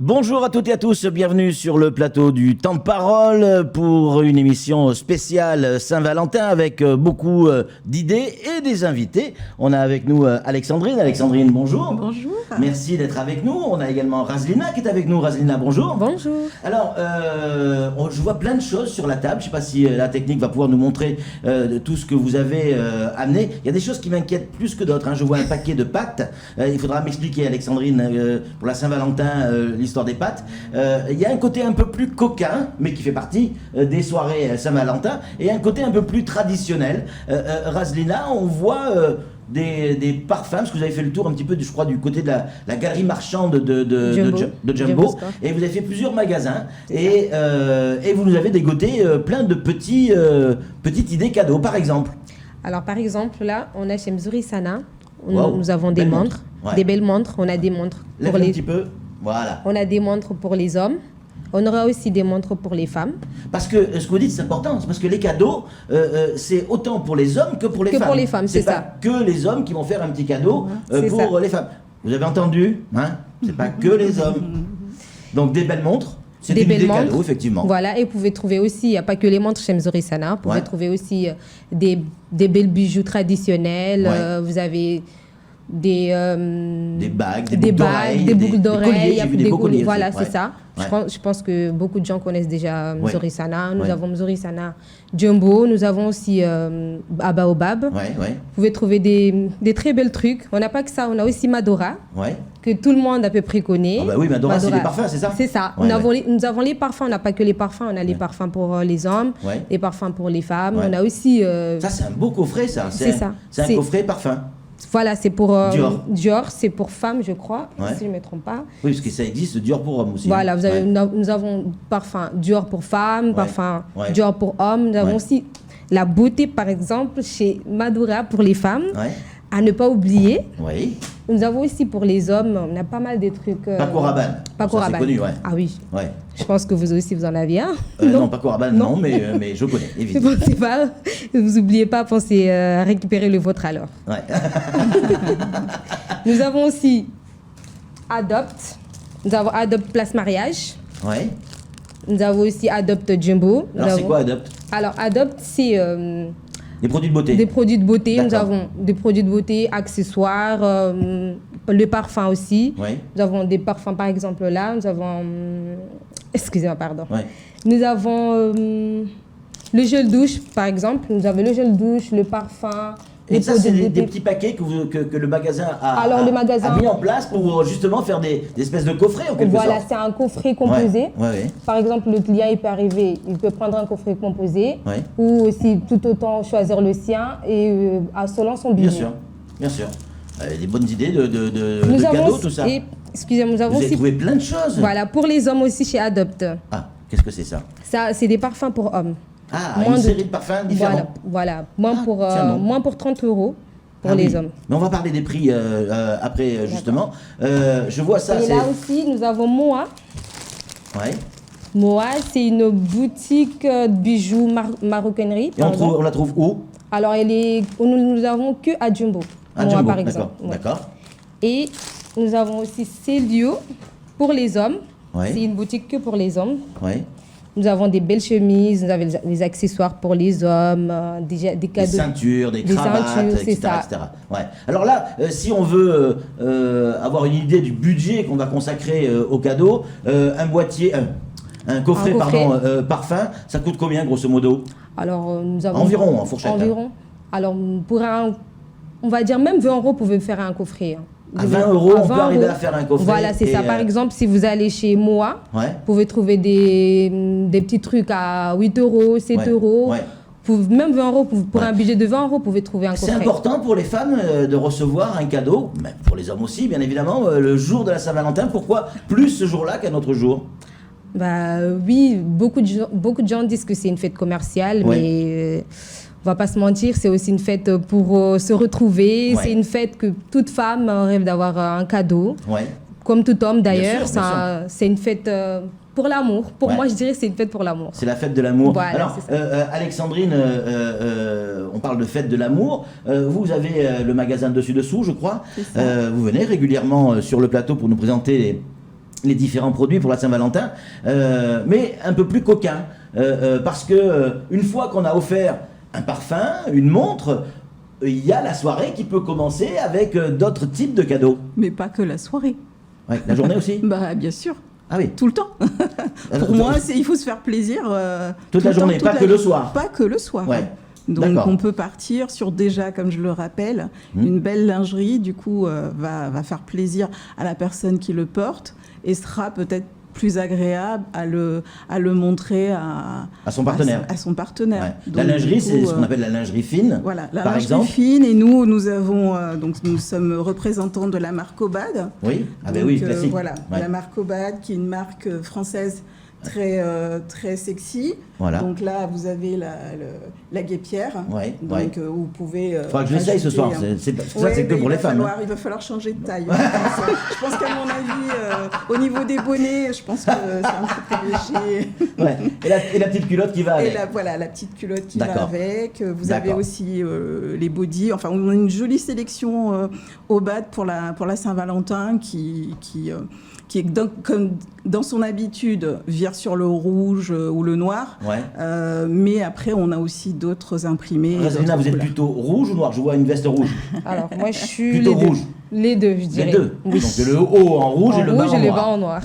Bonjour à toutes et à tous, bienvenue sur le plateau du Temps de Parole pour une émission spéciale Saint-Valentin avec beaucoup d'idées et des invités. On a avec nous Alexandrine. Alexandrine, bonjour. Bonjour. Merci d'être avec nous. On a également Razlina qui est avec nous. Razlina, bonjour. Bonjour. Alors, je vois plein de choses sur la table. Je ne sais pas si la technique va pouvoir nous montrer tout ce que vous avez amené. Il y a des choses qui m'inquiètent plus que d'autres. Je vois un paquet de pâtes. Il faudra m'expliquer, Alexandrine, pour la Saint-Valentin, l'histoire des pâtes. Il y a un côté un peu plus coquin, mais qui fait partie des soirées Saint-Valentin, et un côté un peu plus traditionnel. Razlina, on voit des parfums, parce que vous avez fait le tour un petit peu, je crois, du côté de la galerie marchande de Jumbo, et vous avez fait plusieurs magasins, et vous nous avez dégoté plein de petites idées cadeaux, par exemple. Alors, par exemple, là, on a chez Mzuri Sana, Wow, nous avons des montres, ouais. des belles montres. On a des montres Lève pour un les... petit peu, voilà. On a des montres pour les hommes. On aura aussi des montres pour les femmes. Parce que ce que vous dites, c'est important. C'est parce que les cadeaux, c'est autant pour les hommes que pour les femmes. Que pour les femmes, c'est pas ça. que les hommes qui vont faire un petit cadeau pour ça. les femmes. Vous avez entendu, hein? C'est pas que les hommes. Donc des belles montres. C'est Des une belles idée montres. cadeau, effectivement. Voilà, et vous pouvez trouver aussi, il n'y a pas que les montres chez Mzuri Sana, vous pouvez trouver aussi des belles bijoux traditionnels. Ouais. Vous avez des bagues, des boucles d'oreilles, j'ai vu des beaux colliers. voilà, aussi. c'est ça. Ouais. Je pense que beaucoup de gens connaissent déjà Mzuri Sana. Nous Ouais. avons Mzuri Sana Jumbo, nous avons aussi Baobab. Ouais. Vous pouvez trouver des très belles trucs. On n'a pas que ça, on a aussi Madora, Ouais. que tout le monde à peu près connaît. Ah bah oui, Madora, c'est des parfums, c'est ça? C'est ça. Ouais, nous avons les parfums, on n'a pas que les parfums, on a les parfums pour les hommes, Ouais. les parfums pour les femmes. Ouais. On a aussi... Ça, c'est un beau coffret, ça. C'est ça. C'est un C'est- coffret parfum. Voilà, c'est pour Dior. c'est pour femmes, je crois, Ouais. si je ne me trompe pas. Oui, parce que ça existe Dior pour hommes aussi. Voilà, hein. vous avez, Ouais. nous avons parfum Dior pour femmes, parfum Ouais. Dior pour hommes. Nous avons Ouais. aussi la beauté, par exemple, chez Madura pour les femmes. Ouais. À ne pas oublier. Oui. Nous avons aussi pour les hommes, on a pas mal de trucs. Paco Rabanne. Paco Ça, c'est Rabanne. connu, ouais. Ah oui. Ouais. Je pense que vous aussi, vous en aviez un. Non, Paco Rabanne, non, mais je connais, Ne évidemment. pensez pas, vous n'oubliez pas, pensez à récupérer le vôtre alors. Ouais. Nous avons aussi Adopt. Nous avons Adopt Place Mariage. Ouais. Nous avons aussi Adopt Jumbo. Nous Alors, c'est avons- quoi Adopt? Alors, Adopt, c'est Des produits de beauté. des produits de beauté. Nous D'accord. avons des produits de beauté, accessoires, le parfum aussi. Ouais. Nous avons des parfums, par exemple, là. Nous avons... excusez-moi, pardon. Ouais. Nous avons le gel douche, par exemple. Nous avons le gel douche, le parfum. Et les ça, produits c'est de des beauté. petits paquets que le magasin Alors, le magasin- a mis en place pour justement faire des espèces de coffrets en quelque Voilà, sorte. c'est un coffret composé. Ouais. Par exemple, le client, il peut arriver, il peut prendre un coffret composé Ouais. ou aussi tout autant choisir le sien et selon son budget. Bien sûr, bien sûr. Des bonnes idées de Nous avons cadeaux, aussi- tout ça. excusez-moi, nous avons Vous avez aussi... trouvé plein de choses. Voilà, pour les hommes aussi chez Adopt. Ah, qu'est-ce que c'est ça? Ça, c'est des parfums pour hommes. Ah, Moins une de- série de parfums différents. Voilà. tiens donc. Moins pour 30 euros pour Ah les oui. hommes. Mais on va parler des prix après, justement. Je vois ça, Et c'est... là aussi, nous avons Moa. Ouais. Moa, c'est une boutique de bijoux maroquinerie. Et on la trouve où? Alors, nous avons que à Jumbo. À Moa, Jumbo, par d'accord. exemple. Ouais. D'accord. Et nous avons aussi Célio pour les hommes. Ouais. C'est une boutique que pour les hommes. Ouais. Nous avons des belles chemises, nous avons des accessoires pour les hommes, des Des cadeaux. ceintures, des Des cravates, ceintures, c'est etc., ça. etc. Ouais. Alors là, si on veut avoir une idée du budget qu'on va consacrer au cadeau, un boîtier, un coffret, Un coffret. pardon, parfum, ça coûte combien grosso modo? Alors, nous avons... Environ, en fourchette. Environ. Alors, on va dire même 20 euros, vous pouvez faire un coffret. hein. À 20 euros, on peut 20 arriver euros. à faire un coffret. Voilà, c'est et, ça. Par exemple, si vous allez chez Moa, Ouais. vous pouvez trouver des petits trucs à 8 euros, 7 Ouais, euros. ouais. Même 20 euros, pour Ouais. un budget de 20 euros, vous pouvez trouver un C'est coffret. important pour les femmes de recevoir un cadeau, même pour les hommes aussi, bien évidemment, le jour de la Saint-Valentin. Pourquoi plus ce jour-là qu'un autre jour? Bah oui, beaucoup de gens disent que c'est une fête commerciale, Ouais. mais on va pas se mentir, c'est aussi une fête pour se retrouver. Ouais. C'est une fête que toute femme rêve d'avoir un cadeau, Ouais. comme tout homme d'ailleurs. sûr, bien C'est une fête pour l'amour. Pour Ouais. moi, je dirais que c'est une fête pour l'amour. C'est la fête de l'amour. Voilà, Alors, c'est ça. Alexandrine, on parle de fête de l'amour. Vous avez le magasin Dessus Dessous, je crois. C'est ça. Vous venez régulièrement sur le plateau pour nous présenter les différents produits pour la Saint-Valentin, mais un peu plus coquin. Parce que une fois qu'on a offert un parfum, une montre, il y a la soirée qui peut commencer avec d'autres types de cadeaux. Mais pas que la soirée. Ouais, la journée aussi. Bah, bien sûr. Ah oui. Tout le temps. Pour moi, il faut se faire plaisir. Toute la journée, pas que le soir. Pas que le soir. Ouais. Donc on peut partir sur déjà, comme je le rappelle, une belle lingerie, du coup va faire plaisir à la personne qui le porte et sera peut-être plus agréable à le montrer à son partenaire. À son partenaire. Ouais. Donc, la lingerie, c'est ce qu'on appelle la lingerie fine. Voilà, la par lingerie exemple. fine. Et nous avons nous sommes représentants de la marque Obad. Oui, oui, classique. Voilà, la marque Obad, qui est une marque française très sexy. Voilà. Donc là, vous avez la guêpière. Ouais, donc vous pouvez. Il faudra que je l'essaye ce soir. C'est que pour les femmes. Il va falloir changer de taille. Je pense qu'à mon avis, au niveau des bonnets, je pense que c'est un peu privilégié. Ouais. Et la petite culotte qui va avec. Et la petite culotte qui va avec. Vous avez aussi les bodys. Enfin, on a une jolie sélection au Bad pour la Saint-Valentin qui est comme dans son habitude vire sur le rouge ou le noir. Ouais. Mais après, on a aussi d'autres imprimés. Rosalina, vous êtes plutôt rouge ou noir? Je vois une veste rouge. Alors, moi, je suis plutôt rouge. Les deux, je dirais. Les deux. Oui. Donc le haut en rouge et le bas en noir. Et le bas en noir.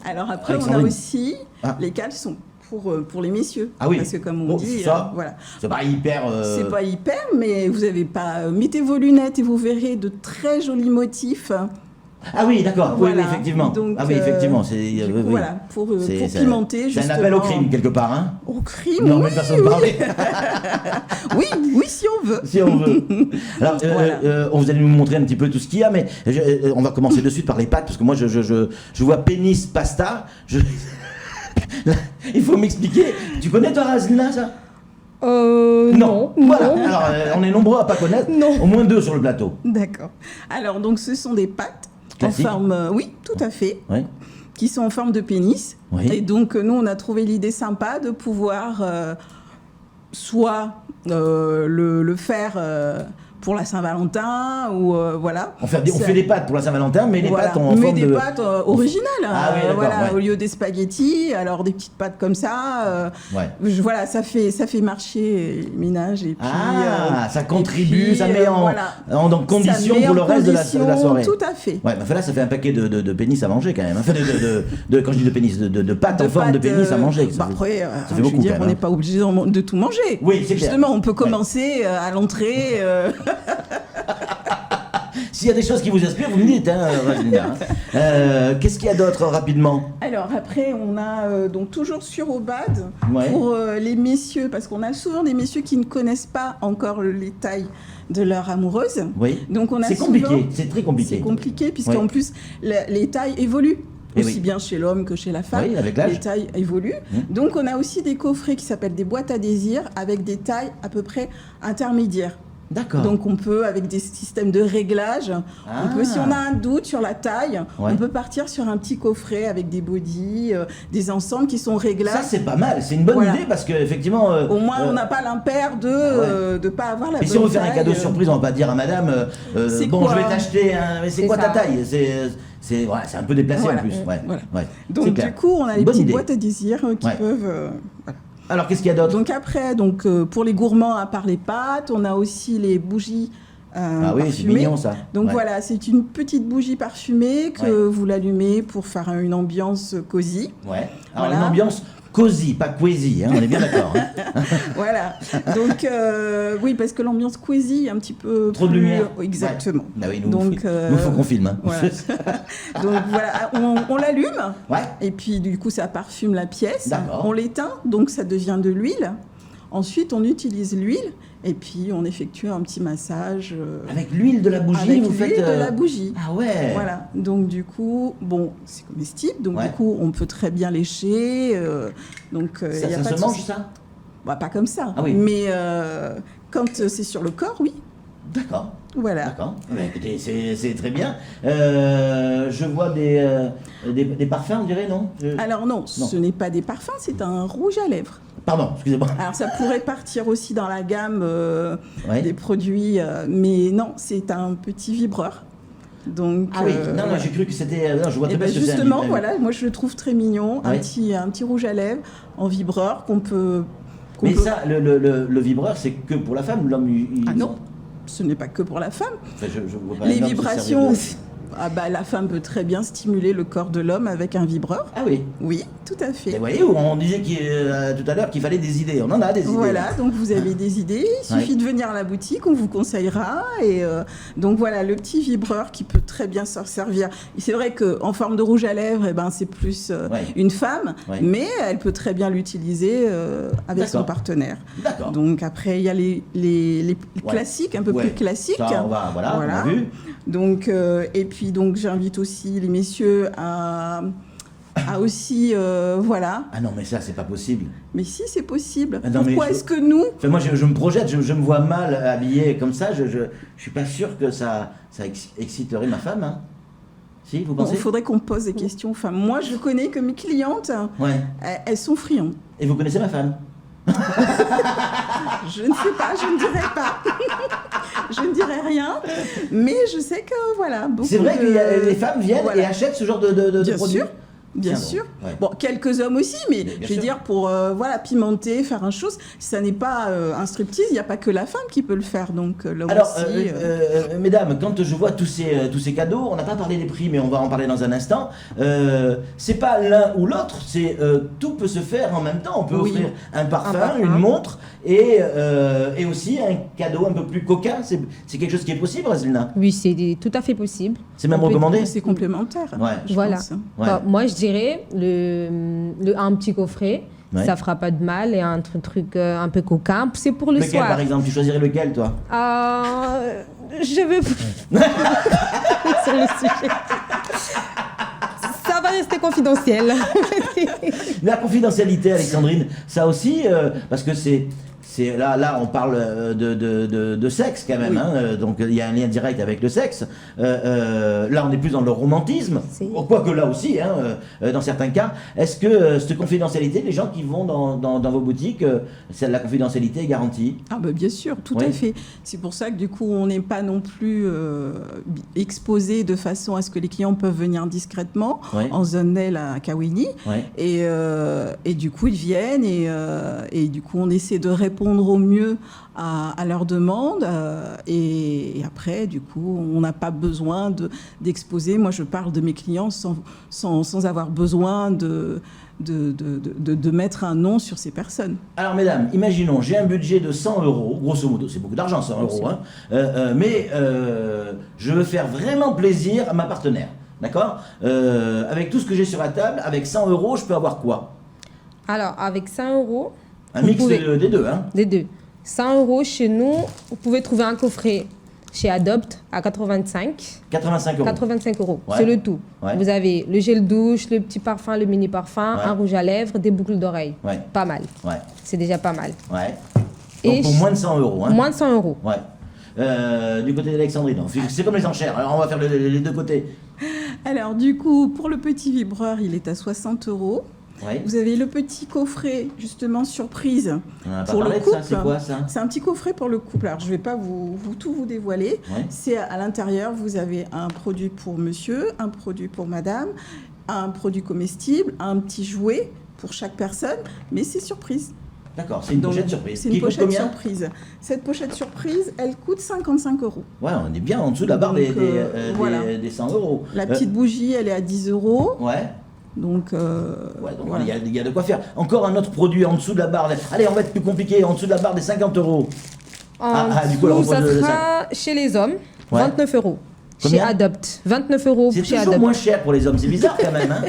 Alors après, on a aussi les caleçons pour les messieurs. Ah oui. Parce que comme on dit, voilà. C'est pas hyper. C'est pas hyper, mais vous avez pas. Mettez vos lunettes et vous verrez de très jolis motifs. Ah oui, d'accord. Voilà. Oui, effectivement. Donc, effectivement. Voilà, pour pimenter, justement. C'est un appel au crime, quelque part, hein? Au crime, non, mais façon de parler. oui, si on veut. Si on veut. Alors, vous allez nous montrer un petit peu tout ce qu'il y a, mais on va commencer de suite par les pâtes, parce que moi, je vois pénis pasta. Il faut m'expliquer. Tu connais toi, Rosalina, ça? Non. Voilà. Alors, on est nombreux à pas connaître. Non. Au moins 2 sur le plateau. D'accord. Alors, donc, ce sont des pâtes classique. En forme, oui, tout à fait, oui. Qui sont en forme de pénis. Oui. Et donc, nous, on a trouvé l'idée sympa de pouvoir soit le faire pour la Saint-Valentin ou voilà. On fait des pâtes pour la Saint-Valentin, mais les pâtes en forme de... Mais des pâtes originales. Ah oui, voilà, au lieu des spaghettis, alors des petites pâtes comme ça. Voilà, ça fait marcher les ménages et puis. Ça contribue, ça met en condition pour le reste de la soirée. Tout à fait. Ouais, là, ça fait un paquet de pénis à manger quand même. Enfin, quand je dis de pénis, de pâtes en forme de pénis à manger. Après, ça fait beaucoup, je veux dire, on n'est pas obligé de tout manger. Oui, c'est clair. Justement, on peut commencer à l'entrée. S'il y a des choses qui vous inspirent, vous me dites, hein, Rosalina. Qu'est-ce qu'il y a d'autre rapidement? Alors après, on a donc toujours sur Obad pour les messieurs, parce qu'on a souvent des messieurs qui ne connaissent pas encore les tailles de leur amoureuse. Oui. Donc on a c'est compliqué, c'est très compliqué. C'est compliqué puisqu'en plus les tailles évoluent. Aussi bien chez l'homme que chez la femme, avec l'âge. Les tailles évoluent. Donc on a aussi des coffrets qui s'appellent des boîtes à désir avec des tailles à peu près intermédiaires. D'accord. Donc on peut, avec des systèmes de réglage, on peut, si on a un doute sur la taille, on peut partir sur un petit coffret avec des bodys, des ensembles qui sont réglables. Ça c'est pas mal, c'est une bonne idée parce qu'effectivement... au moins on n'a pas l'impair de pas avoir la bonne taille. Et si on veut faire un cadeau surprise, on va pas dire à madame, je vais t'acheter mais c'est quoi ta taille? C'est un peu déplacé en plus. Donc du coup on a les petites boîtes à désir qui peuvent... Alors, qu'est-ce qu'il y a d'autre? Donc après, pour les gourmands, à part les pâtes, on a aussi les bougies parfumées. C'est mignon ça. Donc voilà, c'est une petite bougie parfumée que vous l'allumez pour faire une ambiance cosy. Ouais. Alors une ambiance cosy, pas quasi, hein, on est bien d'accord. Hein. Voilà. Donc oui, parce que l'ambiance quasi est un petit peu trop de lumière. Exactement. Ouais. Ah oui, nous faut qu'on filme. Hein. Voilà. Donc voilà, on l'allume. Ouais. Et puis du coup, ça parfume la pièce. D'accord. On l'éteint, donc ça devient de l'huile. Ensuite, on utilise l'huile et puis on effectue un petit massage. Avec l'huile de la bougie, vous faites... Avec l'huile de la bougie. Ah ouais. Voilà. Donc du coup, c'est comestible. Donc du coup, on peut très bien lécher. Ça se mange ça? Pas comme ça. Ah oui. Mais quand c'est sur le corps, oui. D'accord. Voilà. D'accord. Écoutez, c'est très bien. Je vois des parfums, on dirait, non? Alors non, ce n'est pas des parfums, c'est un rouge à lèvres. Pardon, excusez-moi. Alors ça pourrait partir aussi dans la gamme des produits, mais non, c'est un petit vibreur. Donc, ah oui, non, j'ai cru que c'était... Non, je vois très bien ce que c'est. Justement, voilà, moi je le trouve très mignon, Ouais. un petit rouge à lèvres en vibreur qu'on peut... Mais ça, le vibreur, c'est que pour la femme, l'homme... Ah non, ce n'est pas que pour la femme. Enfin, je vois pas Les un homme se vibrations... servir de- Ah bah, la femme peut très bien stimuler le corps de l'homme avec un vibreur. Ah oui. Oui, tout à Et fait. vous voyez, on disait tout à l'heure qu'il fallait des idées. On en a des idées. Voilà, donc vous avez des idées. Il suffit de venir à la boutique, on vous conseillera. Et donc voilà, le petit vibreur qui peut très bien se servir. Et c'est vrai qu'en forme de rouge à lèvres, eh ben, c'est plus une femme, mais elle peut très bien l'utiliser avec son partenaire. D'accord. Donc après, il y a les classiques, un peu plus classiques. Ça, on a vu. Donc, et puis donc j'invite aussi les messieurs à aussi, voilà. Ah non, mais ça, c'est pas possible. Mais si, c'est possible. Ah non, Pourquoi est-ce que nous... Enfin, moi, je me projette, je me vois mal habillé comme ça. Je suis pas sûr que ça exciterait ma femme. Hein. Si, vous pensez? Il faudrait qu'on pose des questions. Enfin, moi, je connais que mes clientes, elles sont friandes. Et vous connaissez ma femme? Je ne sais pas, je ne dirai pas. Je ne dirai rien. Mais je sais que, voilà. C'est vrai que les femmes viennent et achètent ce genre de produits. Bien sûr. Bon, quelques hommes aussi, mais je veux dire, pour pimenter, faire un chose, ça n'est pas un striptease, il n'y a pas que la femme qui peut le faire. Donc, l'homme aussi. Mesdames, quand je vois tous ces cadeaux, on n'a pas parlé des prix, mais on va en parler dans un instant. C'est pas l'un ou l'autre, c'est tout peut se faire en même temps. On peut offrir un parfum, une montre et aussi un cadeau un peu plus coquin. C'est quelque chose qui est possible, Razilna? Oui, c'est tout à fait possible. C'est même recommandé? C'est complémentaire. Voilà. Pense. Moi, je dirais un petit coffret. Ça fera pas de mal, et un truc un peu coquin. C'est pour le soir. Lequel, par exemple? Tu choisirais lequel, toi? Je vais sur le sujet. Ça va rester confidentiel. La confidentialité, Alexandrine, ça aussi, parce que là, on parle de sexe quand même, donc il y a un lien direct avec le sexe. Là, on est plus dans le romantisme, quoique là aussi, dans certains cas. Est-ce que cette confidentialité, les gens qui vont dans vos boutiques, la confidentialité est garantie? Ah bah bien sûr, tout à fait. C'est pour ça que du coup, on n'est pas non plus exposé de façon à ce que les clients peuvent venir discrètement en zone nail à Kawini. Et du coup, ils viennent et du coup, on essaie de répondre au mieux à leurs demandes et après du coup on n'a pas besoin d'exposer. Moi je parle de mes clients sans avoir besoin de mettre un nom sur ces personnes. Alors mesdames, imaginons, j'ai un budget de 100 €, grosso modo, c'est beaucoup d'argent 100 €, mais je veux faire vraiment plaisir à ma partenaire, d'accord? Avec tout ce que j'ai sur la table, avec 100 €, je peux avoir quoi? Alors avec 100 €... Un mix des deux, hein? Des deux. 100 € chez nous, vous pouvez trouver un coffret chez Adopt à 85 €. 85 €. C'est le tout. Vous avez le gel douche, le petit parfum, le mini parfum, un rouge à lèvres, des boucles d'oreilles. Pas mal. C'est déjà pas mal. Donc pour moins de 100 €. Hein? Moins de 100 €. Du côté d'Alexandrine, c'est comme les enchères. Alors on va faire les deux côtés. Alors du coup, pour le petit vibreur, il est à 60 €. Vous avez le petit coffret, justement, surprise pour le couple. C'est quoi ça? C'est un petit coffret pour le couple. Alors, je ne vais pas tout vous dévoiler. C'est à l'intérieur, vous avez un produit pour monsieur, un produit pour madame, un produit comestible, un petit jouet pour chaque personne, mais c'est surprise. D'accord, c'est une pochette surprise. C'est une pochette surprise. Cette pochette surprise, elle coûte 55 €. Ouais, on est bien en dessous de la barre des 100 €. La petite bougie, elle est à 10 €. Donc, il y a de quoi faire. Encore un autre produit en dessous de la barre. Allez, on va être plus compliqué. En dessous de la barre des 50 €. Du coup, ça sera chez les hommes, 29 €. Chez Adopt, 29 € chez Adopt. C'est toujours moins cher pour les hommes. C'est bizarre quand même. Hein.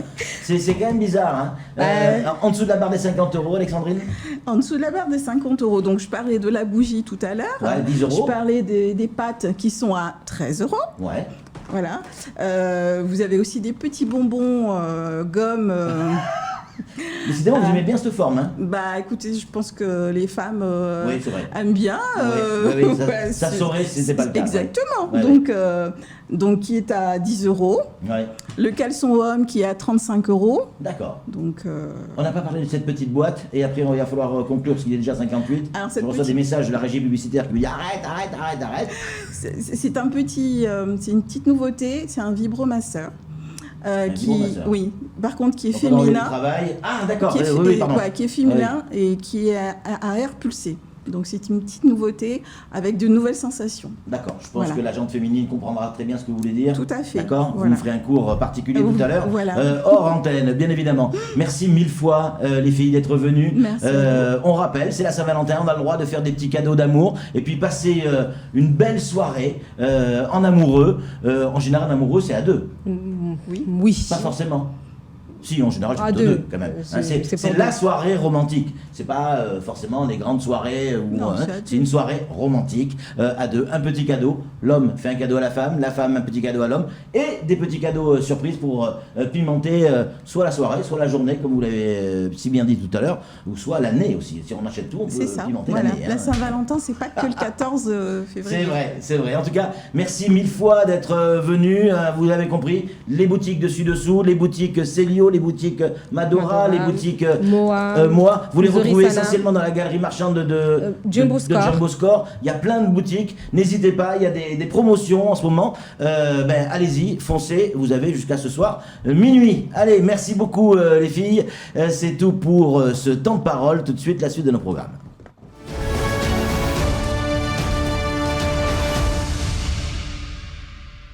C'est quand même bizarre. Hein. En dessous de la barre des 50 €, Alexandrine? En dessous de la barre des 50 €. Donc, je parlais de la bougie tout à l'heure. 10 €. Je parlais des pâtes qui sont à 13 €. Voilà. Vous avez aussi des petits bonbons gomme Décidément, vous aimez bien cette forme. Hein. Bah écoutez, je pense que les femmes oui, aiment bien. Oui, ça saurait si c'était pas le cas. Exactement. Donc qui est à 10 €. Ouais. Le caleçon homme qui est à 35 €. D'accord. Donc, on n'a pas parlé de cette petite boîte et après il va falloir conclure parce qu'il est déjà 58. Alors, je reçois des messages de la régie publicitaire qui me dit arrête. C'est un petit, c'est une petite nouveauté, c'est un vibromasseur. Oui, par contre qui est féminin. Ah d'accord. Qui est féminin et qui est à air pulsé. Donc c'est une petite nouveauté avec de nouvelles sensations. D'accord, je pense que la gente féminine comprendra très bien ce que vous voulez dire. Tout à fait. D'accord, vous nous ferez un cours particulier tout à l'heure, hors antenne, bien évidemment. Merci 1000 fois les filles d'être venues. Merci. On rappelle, c'est la Saint-Valentin, on a le droit de faire des petits cadeaux d'amour et puis passer une belle soirée en amoureux. En général, un amoureux, c'est à deux. Oui. Pas forcément. Si, en général, c'est deux quand même. C'est la soirée romantique. C'est pas forcément les grandes soirées. C'est une soirée romantique à deux. Un petit cadeau. L'homme fait un cadeau à la femme un petit cadeau à l'homme. Et des petits cadeaux surprises pour pimenter soit la soirée, soit la journée, comme vous l'avez si bien dit tout à l'heure, ou soit l'année aussi. Si on achète tout, on peut pimenter l'année. La Saint-Valentin, c'est pas que le 14 février. C'est vrai. En tout cas, merci 1000 fois d'être venu. Vous avez compris, les boutiques dessus-dessous, les boutiques Célio, les boutiques Madora, les boutiques Moa. Vous les retrouvez essentiellement dans la galerie marchande de Jumbo Score. Il y a plein de boutiques. N'hésitez pas, il y a des promotions en ce moment. Allez-y, foncez. Vous avez jusqu'à ce soir minuit. Allez, merci beaucoup les filles. C'est tout pour ce temps de parole. Tout de suite, la suite de nos programmes.